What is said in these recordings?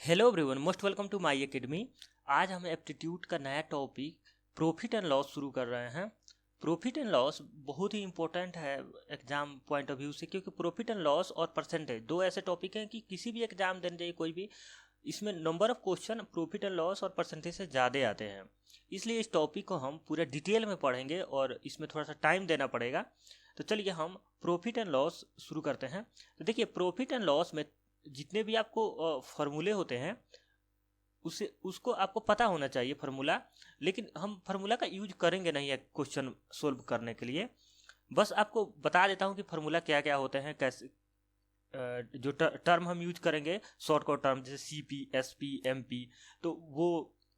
Hello everyone, most welcome to my academy. आज हम aptitude का नया टॉपिक प्रॉफिट एंड लॉस शुरू कर रहे हैं। प्रॉफिट एंड लॉस बहुत ही इंपॉर्टेंट है एग्जाम पॉइंट ऑफ व्यू से, क्योंकि प्रॉफिट एंड लॉस और परसेंटेज दो ऐसे टॉपिक हैं कि किसी भी एग्जाम देने जाइए कोई भी, इसमें number of question profit and loss और परसेंटेज से ज़्यादा आते हैं। इसलिए इस टॉपिक को हम पूरे डिटेल में पढ़ेंगे और इसमें थोड़ा सा टाइम देना पड़ेगा। तो चलिए हम प्रॉफिट एंड लॉस शुरू करते हैं। तो देखिए, प्रॉफिट एंड लॉस में जितने भी आपको फार्मूले होते हैं उसे उसको आपको पता होना चाहिए फार्मूला, लेकिन हम फार्मूला का यूज करेंगे नहीं है क्वेश्चन सोल्व करने के लिए। बस आपको बता देता हूँ कि फार्मूला क्या क्या होते हैं, कैसे जो टर्म हम यूज करेंगे शॉर्टकट टर्म, जैसे CP SP MP, तो वो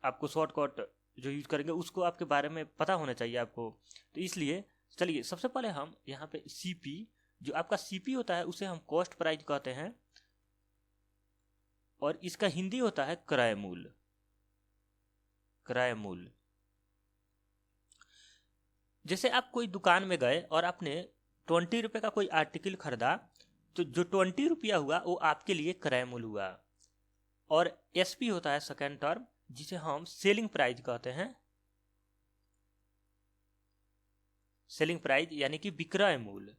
आपको शॉर्टकट जो यूज करेंगे उसको आपके बारे में पता होना चाहिए आपको। तो इसलिए चलिए सबसे पहले हम यहाँ पे CP, जो आपका CP होता है उसे हम कॉस्ट प्राइस कहते हैं और इसका हिंदी होता है क्रय मूल्य। क्रय मूल्य, जैसे आप कोई दुकान में गए और आपने 20 रुपये का कोई आर्टिकल खरीदा, तो जो 20 रुपया हुआ वो आपके लिए क्रय मूल्य हुआ। और SP होता है सेकेंड टर्म, जिसे हम सेलिंग प्राइस कहते हैं। सेलिंग प्राइस यानी कि विक्रय मूल्य।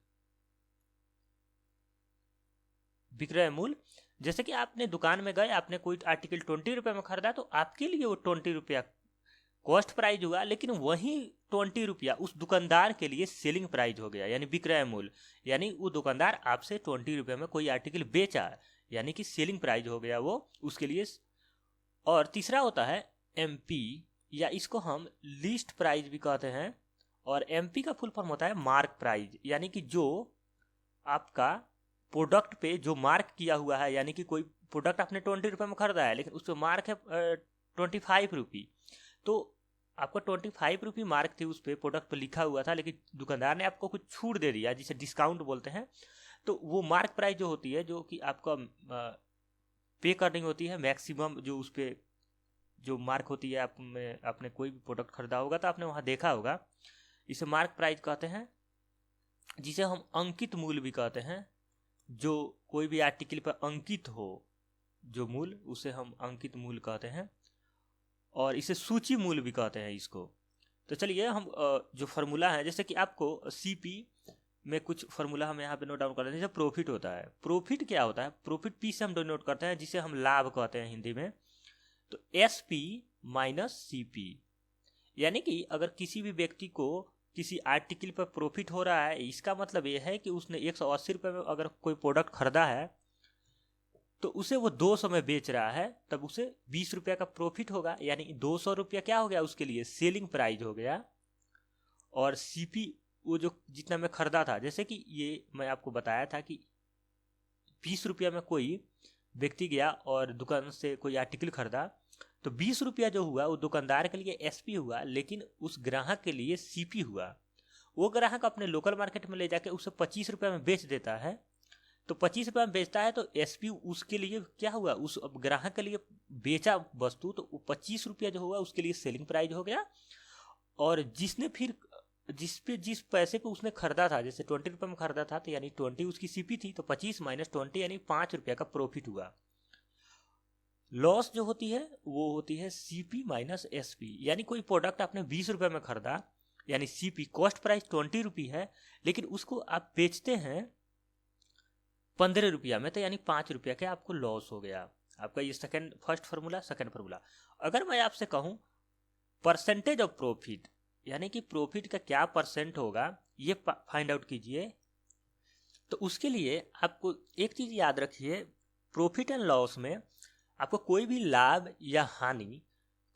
विक्रय मूल्य, जैसे कि आपने दुकान में गए, आपने कोई आर्टिकल 20 रुपये में खरीदा, तो आपके लिए वो 20 रुपया कॉस्ट प्राइस हुआ, लेकिन वही 20 रुपया उस दुकानदार के लिए सेलिंग प्राइस हो गया, यानी विक्रय मूल्य। यानी वो दुकानदार आपसे 20 रुपये में कोई आर्टिकल बेचा, यानी कि सेलिंग प्राइस हो गया वो उसके लिए। और तीसरा होता है MP, या इसको हम लिस्ट प्राइस भी कहते हैं। और MP का फुल फॉर्म होता है मार्क प्राइस, यानी कि जो आपका प्रोडक्ट पे जो मार्क किया हुआ है, यानी कि कोई प्रोडक्ट आपने 20 रुपये में खरीदा है लेकिन उस पर मार्क है 25 रुपी, तो आपको 25 रुपी मार्क थी उस पर, प्रोडक्ट पर लिखा हुआ था, लेकिन दुकानदार ने आपको कुछ छूट दे दिया जिसे डिस्काउंट बोलते हैं। तो वो मार्क प्राइस जो होती है, जो कि आपका पे करनी होती है मैक्सिमम, जो उस पर जो मार्क होती है, आपने कोई भी प्रोडक्ट खरीदा होगा तो आपने वहाँ देखा होगा, इसे मार्क प्राइस कहते हैं, जिसे हम अंकित मूल्य भी कहते हैं। जो कोई भी आर्टिकल पर अंकित हो जो मूल्य, उसे हम अंकित मूल्य कहते हैं। और इसे सूची मूल्य भी कहते हैं इसको। तो चलिए हम जो फार्मूला है, जैसे कि आपको CP में कुछ फार्मूला हम यहाँ पे नोट डाउन करते हैं। जैसे प्रॉफिट होता है, प्रॉफिट क्या होता है, प्रॉफिट P से हम डिनोट करते हैं, जिसे हम लाभ कहते हैं हिंदी में। तो SP माइनस CP, यानी कि अगर किसी भी व्यक्ति को किसी आर्टिकल पर प्रॉफिट हो रहा है, इसका मतलब ये है कि उसने 180 रुपये में अगर कोई प्रोडक्ट खरीदा है तो उसे वो 200 में बेच रहा है, तब उसे 20 रुपया का प्रॉफिट होगा, यानी 200 रुपया क्या हो गया उसके लिए, सेलिंग प्राइस हो गया। और CP वो जो जितना में खरीदा था, जैसे कि ये मैं आपको बताया था कि 20 रुपया में कोई व्यक्ति गया और दुकान से कोई आर्टिकल खरीदा, तो 20 रुपया जो हुआ वो दुकानदार के लिए SP हुआ, लेकिन उस ग्राहक के लिए CP हुआ। वो ग्राहक अपने लोकल मार्केट में ले जाके उसे 25 रुपया में बेच देता है, तो 25 रुपये में बेचता है, तो SP उसके लिए क्या हुआ, उस ग्राहक के लिए बेचा वस्तु, तो 25 रुपया जो हुआ उसके लिए सेलिंग प्राइस हो गया। और जिसने फिर जिस पैसे पे उसने खरीदा था, जैसे 20 रुपये में खरीदा था, तो यानी 20 उसकी CP थी, तो 25 माइनस 20 यानी 5 रुपया का प्रॉफिट हुआ। लॉस जो होती है वो होती है CP माइनस SP, यानी कोई प्रोडक्ट आपने 20 रुपये में खरीदा, यानी CP कॉस्ट प्राइस 20 रुपी है, लेकिन उसको आप बेचते हैं 15 रुपया में, तो यानी 5 रुपया के आपको लॉस हो गया। आपका ये फर्स्ट फार्मूला। सेकंड फार्मूला, अगर मैं आपसे कहूँ परसेंटेज ऑफ प्रॉफिट, यानी कि प्रॉफिट का क्या परसेंट होगा, ये फाइंड आउट कीजिए। तो उसके लिए आपको एक चीज याद रखिए, प्रॉफिट एंड लॉस में आपको कोई भी लाभ या हानि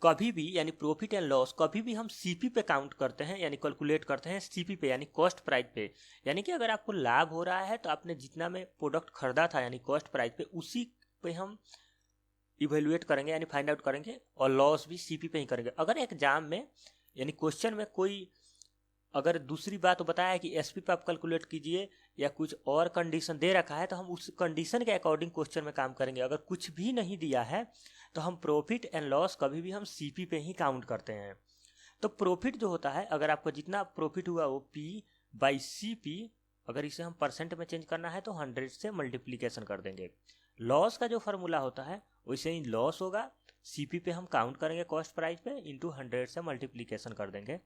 कभी भी, यानी प्रॉफिट एंड लॉस कभी भी हम CP पे काउंट करते हैं, यानी कैलकुलेट करते हैं CP पे, यानी कॉस्ट प्राइस पे। यानी कि अगर आपको लाभ हो रहा है तो आपने जितना में प्रोडक्ट खरीदा था, यानी कॉस्ट प्राइस पे, उसी पे हम इवेल्युएट करेंगे, यानी फाइंड आउट करेंगे। और लॉस भी CP पे ही करेंगे। अगर एग्जाम में यानी क्वेश्चन में कोई अगर दूसरी बात बताया है कि SP पे आप कैलकुलेट कीजिए, या कुछ और कंडीशन दे रखा है, तो हम उस कंडीशन के अकॉर्डिंग क्वेश्चन में काम करेंगे। अगर कुछ भी नहीं दिया है तो हम प्रॉफिट एंड लॉस कभी भी हम CP पे ही काउंट करते हैं। तो प्रॉफिट जो होता है, अगर आपको जितना प्रॉफिट हुआ वो P/CP, अगर इसे हम परसेंट में चेंज करना है तो 100 से मल्टीप्लीकेशन कर देंगे। लॉस का जो फार्मूला होता है वैसे ही लॉस होगा, सीपी पे हम काउंट करेंगे कॉस्ट प्राइस पे, इंटू 100 से मल्टीप्लीकेशन कर देंगे।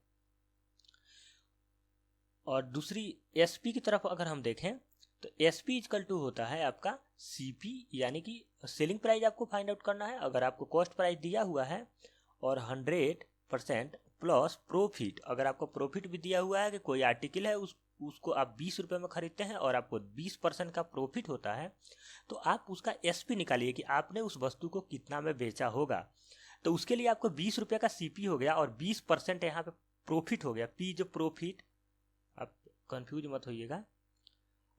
और दूसरी एसपी की तरफ अगर हम देखें तो एसपी इजकल टू होता है आपका सीपी, यानी कि सेलिंग प्राइस आपको फाइंड आउट करना है। अगर आपको कॉस्ट प्राइस दिया हुआ है और 100% प्लस प्रॉफिट, अगर आपको प्रॉफिट भी दिया हुआ है कि कोई आर्टिकल है उसको आप 20 रुपये में खरीदते हैं और आपको 20% का प्रॉफिट होता है, तो आप उसका एसपी निकालिए कि आपने उस वस्तु को कितना में बेचा होगा। तो उसके लिए आपको 20 रुपये का सीपी हो गया और 20% यहाँ पे प्रॉफिट हो गया, पी जो प्रॉफिट, आप कंफ्यूज मत होइएगा।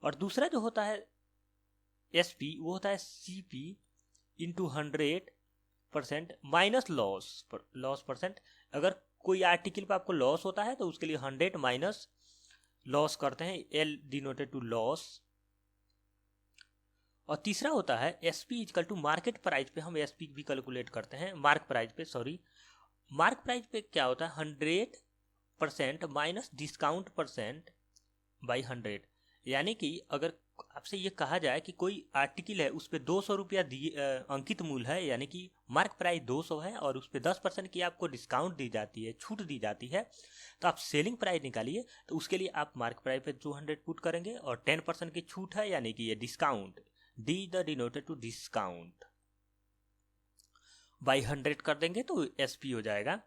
और दूसरा जो होता है एसपी, वो होता है CP into 100% minus loss percent. अगर कोई आर्टिकल पर आपको लॉस होता है तो उसके लिए 100 माइनस लॉस करते हैं, एल डिनोटेड टू लॉस। और तीसरा होता है SP equal to market price पे हम एसपी भी कैलकुलेट करते हैं, मार्क प्राइस पे क्या होता है 100% माइनस डिस्काउंट परसेंट बाई 100। यानी कि अगर आपसे ये कहा जाए कि कोई आर्टिकल है उस पर 200 रुपया अंकित मूल्य है, यानी कि मार्क प्राइस 200 है और उस पर 10% की आपको डिस्काउंट दी जाती है, छूट दी जाती है, तो आप सेलिंग प्राइस निकालिए। तो उसके लिए आप मार्क प्राइस पे 200 पुट करेंगे और 10% की छूट है, यानी कि ये discount, D the denoted to discount by 100 कर देंगे तो एसपी हो जाएगा।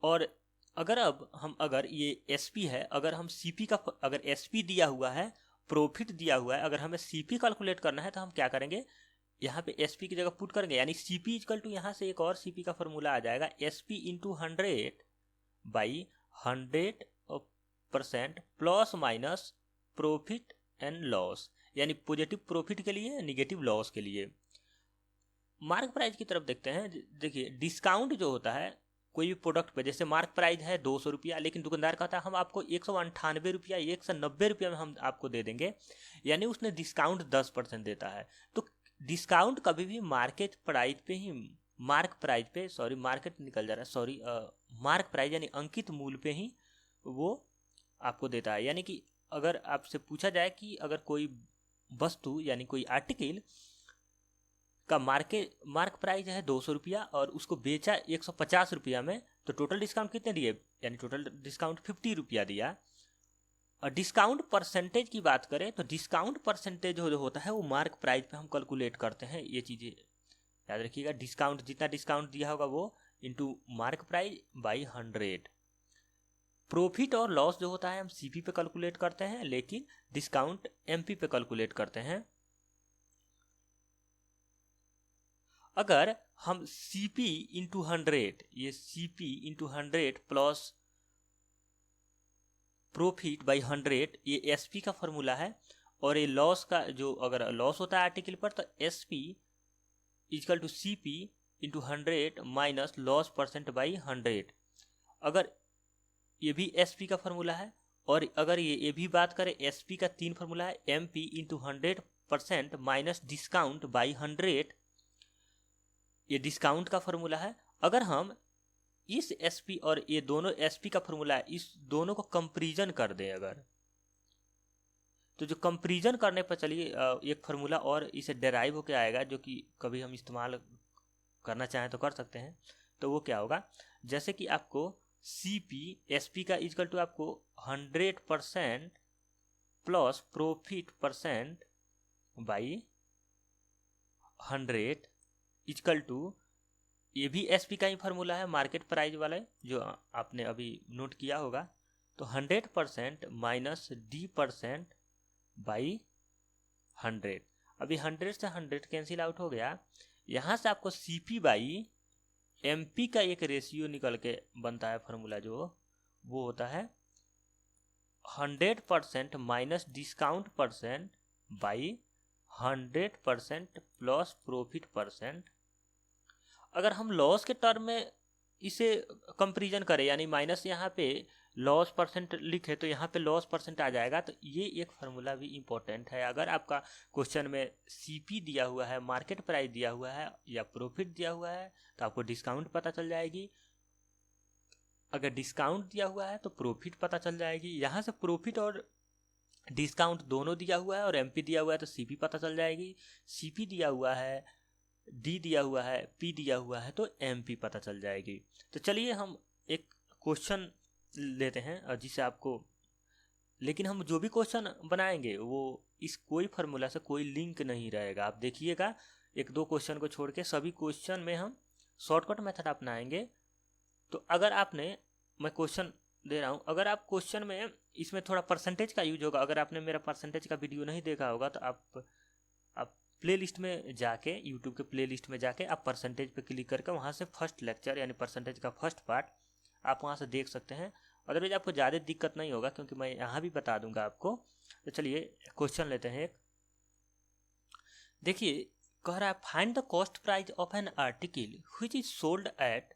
और अगर ये एसपी है, अगर हम सीपी का, अगर एसपी दिया हुआ है, प्रॉफिट दिया हुआ है, अगर हमें सीपी कैलकुलेट करना है तो हम क्या करेंगे, यहाँ पे एसपी की जगह पुट करेंगे, यानी सीपी इजकल टू यहाँ से एक और सीपी का फॉर्मूला आ जाएगा, SP into 100 by 100% plus minus profit and loss, यानी पॉजिटिव प्रॉफिट के लिए, निगेटिव लॉस के लिए। मार्क प्राइस की तरफ देखते हैं। देखिए डिस्काउंट जो होता है कोई भी प्रोडक्ट पे, जैसे मार्क प्राइस है 200 रुपया, लेकिन दुकानदार कहता है हम आपको 198 रुपया, 190 रुपया में हम आपको दे देंगे, यानी उसने डिस्काउंट 10% देता है। तो डिस्काउंट कभी भी मार्केट प्राइस पे ही, मार्क प्राइस यानी अंकित मूल्य पे ही वो आपको देता है। यानी कि अगर आपसे पूछा जाए कि अगर कोई वस्तु यानी कोई आर्टिकल का मार्क प्राइस है 200 रुपया और उसको बेचा 150 रुपया में, तो टोटल डिस्काउंट कितने दिए, यानी टोटल डिस्काउंट 50 रुपया दिया। और डिस्काउंट परसेंटेज की बात करें तो डिस्काउंट परसेंटेज जो होता है वो मार्क प्राइस पे हम कैलकुलेट करते हैं। ये चीज़ें याद रखिएगा, डिस्काउंट जितना डिस्काउंट दिया होगा वो into mark price by 100। Profit और लॉस जो होता है हम सीपी पे कैलकुलेट करते हैं, लेकिन डिस्काउंट एमपी पे कैलकुलेट करते हैं। अगर हम सीपी इंटू 100, ये CP into 100 plus profit by 100, ये एसपी का फॉर्मूला है। और ये लॉस का, जो अगर लॉस होता है आर्टिकल पर, तो SP equal to CP into 100 minus loss percent by 100। अगर ये भी एसपी का फॉर्मूला है। और अगर ये भी बात करें, एसपी का 3 फॉर्मूला है, MP into 100% minus discount by 100, ये डिस्काउंट का फॉर्मूला है। अगर हम इस एसपी और ये दोनों एसपी का फॉर्मूला है, इस दोनों को कंपैरिजन कर दें अगर, तो जो कंपैरिजन करने पर, चलिए एक फार्मूला और इसे डेराइव होकर आएगा, जो कि कभी हम इस्तेमाल करना चाहें तो कर सकते हैं। तो वो क्या होगा, जैसे कि आपको सीपी एसपी का इजकल टू आपको 100% plus profit percent by 100 equal to, ये भी एसपी का ही फार्मूला है मार्केट प्राइस वाला, जो आपने अभी नोट किया होगा। तो 100% माइनस D% बाई 100। अभी 100 से 100 कैंसिल आउट हो गया। यहाँ से आपको सीपी बाई एमपी का एक रेशियो निकल के बनता है फार्मूला, जो वो होता है 100% minus discount percent by 100% plus profit percent. अगर हम लॉस के टर्म में इसे कंपैरिजन करें, यानी माइनस यहाँ पे लॉस परसेंट लिखे तो यहाँ पे लॉस परसेंट आ जाएगा। तो ये एक फार्मूला भी इम्पोर्टेंट है। अगर आपका क्वेश्चन में सीपी दिया हुआ है, मार्केट प्राइस दिया हुआ है या प्रॉफिट दिया हुआ है, तो आपको डिस्काउंट पता चल जाएगी। अगर डिस्काउंट दिया हुआ है तो प्रॉफिट पता चल जाएगी। यहाँ से प्रॉफिट और डिस्काउंट दोनों दिया हुआ है और एमपी दिया हुआ है तो सीपी पता चल जाएगी। सीपी दिया हुआ है डी दिया हुआ है, पी दिया हुआ है, तो एमपी पता चल जाएगी। तो चलिए हम एक क्वेश्चन लेते हैं जिसे आपको, लेकिन हम जो भी क्वेश्चन बनाएंगे वो इस कोई फार्मूला से कोई लिंक नहीं रहेगा। आप देखिएगा, एक दो क्वेश्चन को छोड़ के सभी क्वेश्चन में हम शॉर्टकट मेथड अपनाएंगे। तो अगर आपने, मैं क्वेश्चन दे रहा हूँ, अगर आप क्वेश्चन में इसमें थोड़ा परसेंटेज का यूज होगा, अगर आपने मेरा परसेंटेज का वीडियो नहीं देखा होगा तो आप प्ले लिस्ट में जाके, यूट्यूब के प्ले लिस्ट में जाके आप परसेंटेज पे क्लिक करके वहाँ से फर्स्ट लेक्चर यानी परसेंटेज का फर्स्ट पार्ट आप वहाँ से देख सकते हैं। अदरवाइज आपको ज़्यादा दिक्कत नहीं होगा क्योंकि मैं यहाँ भी बता दूंगा आपको। तो चलिए क्वेश्चन लेते हैं एक। देखिए कह रहा है find the cost price of an article which is sold at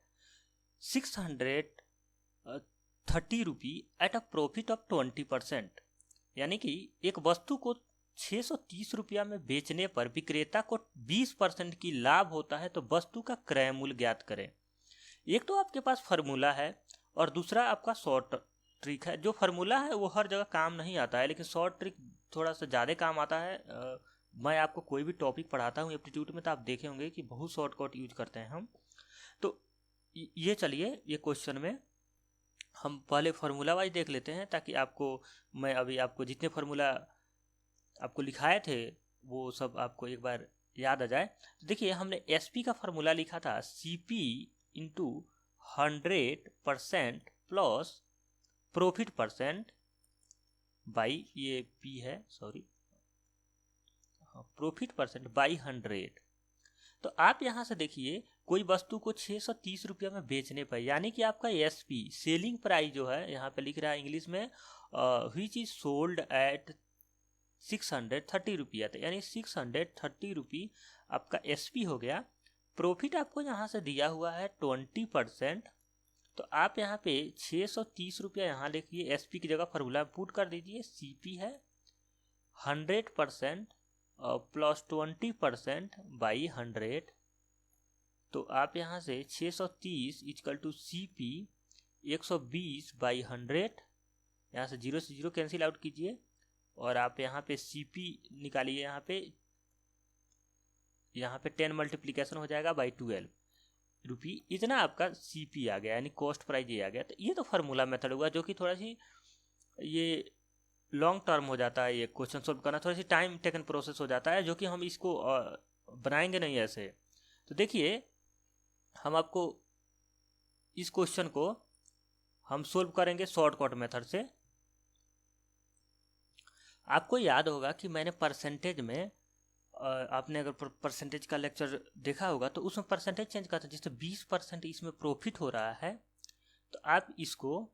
630 rupee at a profit of 20%। यानी कि एक वस्तु को 630 रुपया में बेचने पर विक्रेता को 20% की लाभ होता है, तो वस्तु का क्रय मूल्य ज्ञात करें। एक तो आपके पास फार्मूला है और दूसरा आपका शॉर्ट ट्रिक है। जो फार्मूला है वो हर जगह काम नहीं आता है, लेकिन शॉर्ट ट्रिक थोड़ा सा ज़्यादा काम आता है। मैं आपको कोई भी टॉपिक पढ़ाता हूँ एप्टीट्यूड में तो आप देखे होंगे कि बहुत शॉर्टकट यूज करते हैं हम। तो ये चलिए ये क्वेश्चन में हम पहले फार्मूला वाइज देख लेते हैं, ताकि आपको, मैं अभी आपको जितने फार्मूला आपको लिखाए थे वो सब आपको एक बार याद आ जाए। तो देखिए हमने एसपी का फार्मूला लिखा था CP into 100% plus profit percent by, ये पी है सॉरी, प्रॉफिट परसेंट बाई 100। तो आप यहाँ से देखिए कोई वस्तु को 630 रुपया में बेचने पर, यानी कि आपका एसपी सेलिंग प्राइस जो है यहाँ पे लिख रहा है इंग्लिश में व्हिच इज सोल्ड एट 630 रुपया, तो यानी 630 रुपी आपका एसपी हो गया। प्रॉफिट आपको यहाँ से दिया हुआ है 20%, तो आप यहाँ पे 630 रुपया यहाँ लिखिए, एसपी की जगह फार्मूला पुट कर दीजिए। सीपी है 100% प्लस 20% बाई 100, तो आप यहाँ से 630 इक्वल टू सीपी 120 बाई 100, यहाँ से 0 से 0 कैंसिल आउट कीजिए और आप यहाँ पे सीपी निकालिए। यहाँ पे 10 मल्टीप्लीकेशन हो जाएगा बाई 12 रुपी, इतना आपका सीपी आ गया, यानी कॉस्ट प्राइस ये आ गया। तो ये तो फार्मूला मेथड हुआ, जो कि थोड़ा सी ये लॉन्ग टर्म हो जाता है, ये क्वेश्चन सोल्व करना थोड़ा सी टाइम टेकन प्रोसेस हो जाता है, जो कि हम इसको बनाएंगे नहीं ऐसे। तो देखिए हम आपको इस क्वेश्चन को हम सोल्व करेंगे शॉर्टकट मेथड से। आपको याद होगा कि मैंने परसेंटेज में, आपने अगर परसेंटेज का लेक्चर देखा होगा तो उसमें परसेंटेज चेंज करते हैं। जैसे 20% इसमें प्रॉफिट हो रहा है तो आप इसको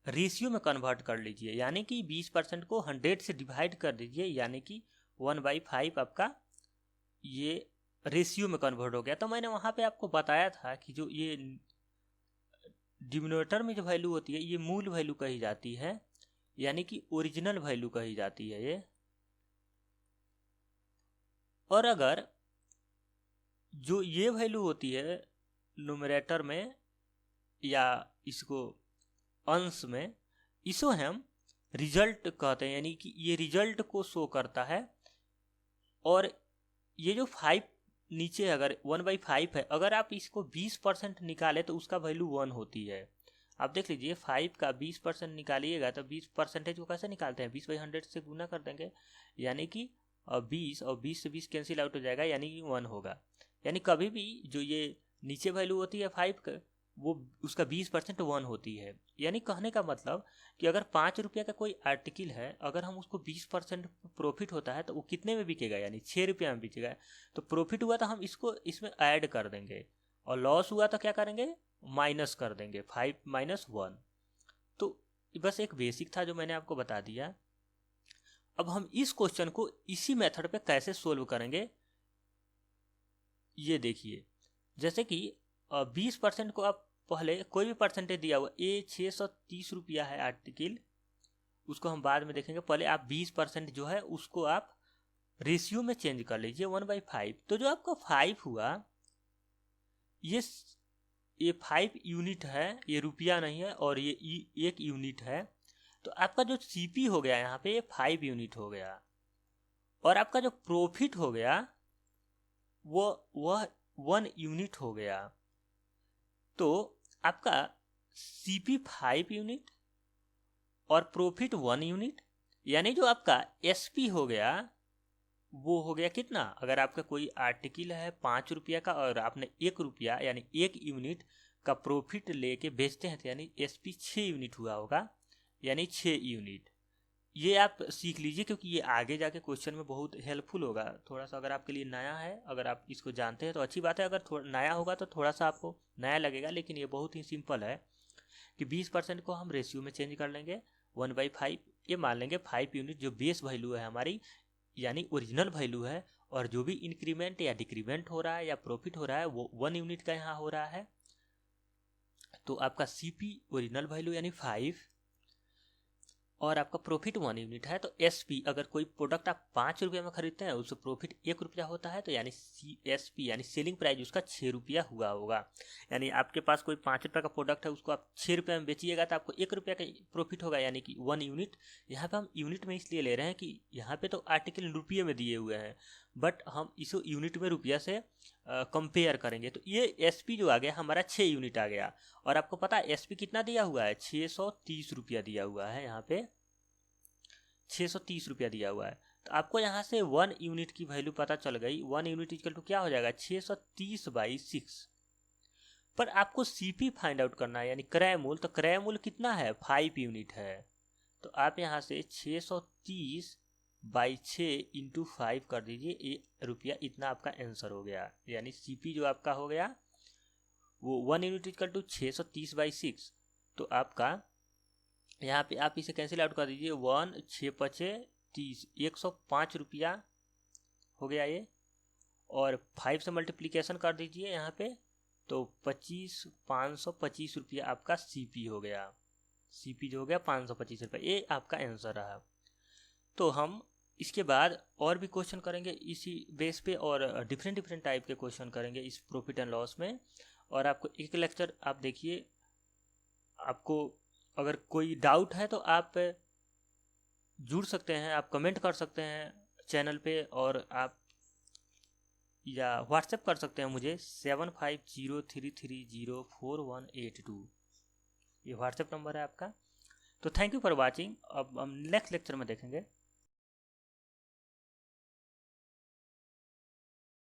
रेशियो में कन्वर्ट कर लीजिए, यानी कि 20% को 100 से डिवाइड कर दीजिए, यानी कि 1/5 आपका ये रेशियो में कन्वर्ट हो गया। तो मैंने वहाँ पे आपको बताया था कि जो ये डिनोमिनेटर में जो वैल्यू होती है ये मूल वैल्यू कही जाती है, यानी कि ओरिजिनल वैल्यू कही जाती है ये। और अगर जो ये वैल्यू होती है न्यूमरेटर में या इसको अंश में, इसको हम रिजल्ट कहते हैं, यानी कि ये रिजल्ट को शो करता है। और ये जो 5 नीचे अगर 1/5 है, अगर आप इसको 20% निकाले तो उसका वैल्यू 1 होती है। आप देख लीजिए 5 का 20% निकालिएगा तो 20% को कैसे निकालते हैं, 20/100 से गुना कर देंगे, यानी कि 20 और 20 से 20 कैंसिल आउट हो जाएगा, यानी कि 1 होगा। यानी कभी भी जो ये नीचे वैल्यू होती है 5 का, वो उसका 20% 1 होती है। यानी कहने का मतलब कि अगर 5 रुपये का कोई आर्टिकल है, अगर हम उसको 20% प्रॉफिट होता है तो वो कितने में बिकेगा, यानी 6 रुपया में बिकेगा। तो प्रॉफिट हुआ तो हम इसको इसमें ऐड कर देंगे, और लॉस हुआ तो क्या करेंगे, माइनस कर देंगे, 5 - 1। तो बस एक बेसिक था जो मैंने आपको बता दिया। अब हम इस क्वेश्चन को इसी मेथड पे कैसे सोल्व करेंगे ये देखिए। जैसे कि 20% को आप पहले कोई भी परसेंटेज दिया हुआ, ये 630 रुपया है आर्टिकल, उसको हम बाद में देखेंगे। पहले आप 20% जो है उसको आप रेशियो में चेंज कर लीजिए 1/5। तो जो आपका 5 हुआ, ये 5 यूनिट है, ये रुपया नहीं है, और ये 1 यूनिट है। तो आपका जो सीपी हो गया यहाँ पे ये 5 यूनिट हो गया, और आपका जो प्रॉफिट हो गया वह 1 यूनिट हो गया। तो आपका सीपी 5 यूनिट और प्रॉफिट 1 यूनिट, यानी जो आपका एसपी हो गया वो हो गया कितना। अगर आपका कोई आर्टिकल है 5 रुपया का और आपने 1 रुपया यानी 1 यूनिट का प्रॉफिट लेके बेचते हैं तो यानी एसपी 6 यूनिट हुआ होगा, यानी 6 यूनिट। ये आप सीख लीजिए क्योंकि ये आगे जाके क्वेश्चन में बहुत हेल्पफुल होगा। थोड़ा सा अगर आपके लिए नया है, अगर आप इसको जानते हैं तो अच्छी बात है, अगर थोड़ा नया होगा तो थोड़ा सा आपको नया लगेगा, लेकिन ये बहुत ही सिंपल है कि 20% को हम रेशियो में चेंज कर लेंगे 1/5। ये मान लेंगे 5 यूनिट जो बेस वैल्यू है हमारी, यानी ओरिजिनल वैल्यू है, और जो भी इंक्रीमेंट या डिक्रीमेंट हो रहा है या प्रॉफिट हो रहा है वो 1 यूनिट का यहाँ हो रहा है। तो आपका सीपी ओरिजिनल वैल्यू यानी 5 और आपका प्रॉफिट 1 यूनिट है। तो एसपी, अगर कोई प्रोडक्ट आप 5 रुपये में खरीदते हैं उससे प्रॉफिट 1 रुपया होता है तो यानी एसपी यानी सेलिंग प्राइस उसका 6 रुपया हुआ होगा। यानी आपके पास कोई 5 रुपये का प्रोडक्ट है उसको आप 6 रुपये में बेचिएगा तो आपको 1 रुपया का प्रॉफिट होगा, यानी कि 1 यूनिट। यहाँ पे हम यूनिट में इसलिए ले रहे हैं कि यहाँ पे तो आर्टिकल रुपये में दिए हुए हैं, बट हम इसे यूनिट में रुपया से कंपेयर करेंगे। तो ये एसपी जो आ गया हमारा 6 यूनिट आ गया। और आपको पता है एसपी कितना दिया हुआ है, 630 रुपया दिया हुआ है, यहाँ पे 630 रुपया दिया हुआ है। तो आपको यहाँ से 1 यूनिट की वैल्यू पता चल गई। 1 यूनिट इक्वल टू क्या हो जाएगा, 630/6। पर आपको सीपी फाइंड आउट करना है यानी क्रय मूल्य। तो क्रय मूल्य कितना है, 5 यूनिट है। तो आप यहाँ से 630/6 इंटू 5 कर दीजिए, ये रुपया इतना आपका आंसर हो गया। यानी सीपी जो आपका हो गया वो 1 यूनिट इक्वल टू 630/6। तो आपका यहाँ पे आप इसे कैंसिल आउट कर दीजिए, 1 6 5 30, 105 रुपया हो गया ये। और 5 से मल्टीप्लीकेशन कर दीजिए यहाँ पे, तो 525 रुपया आपका सीपी हो गया। सीपी जो हो गया 525 रुपये, ये आपका आंसर रहा। तो हम इसके बाद और भी क्वेश्चन करेंगे इसी बेस पे, और डिफरेंट टाइप के क्वेश्चन करेंगे इस प्रॉफिट एंड लॉस में। और आपको एक लेक्चर आप देखिए, आपको अगर कोई डाउट है तो आप जुड़ सकते हैं, आप कमेंट कर सकते हैं चैनल पे, और आप या व्हाट्सएप कर सकते हैं मुझे 7503304182। ये व्हाट्सएप नंबर है आपका। तो थैंक यू फॉर वाचिंग। अब हम नेक्स्ट लेक्चर में देखेंगे।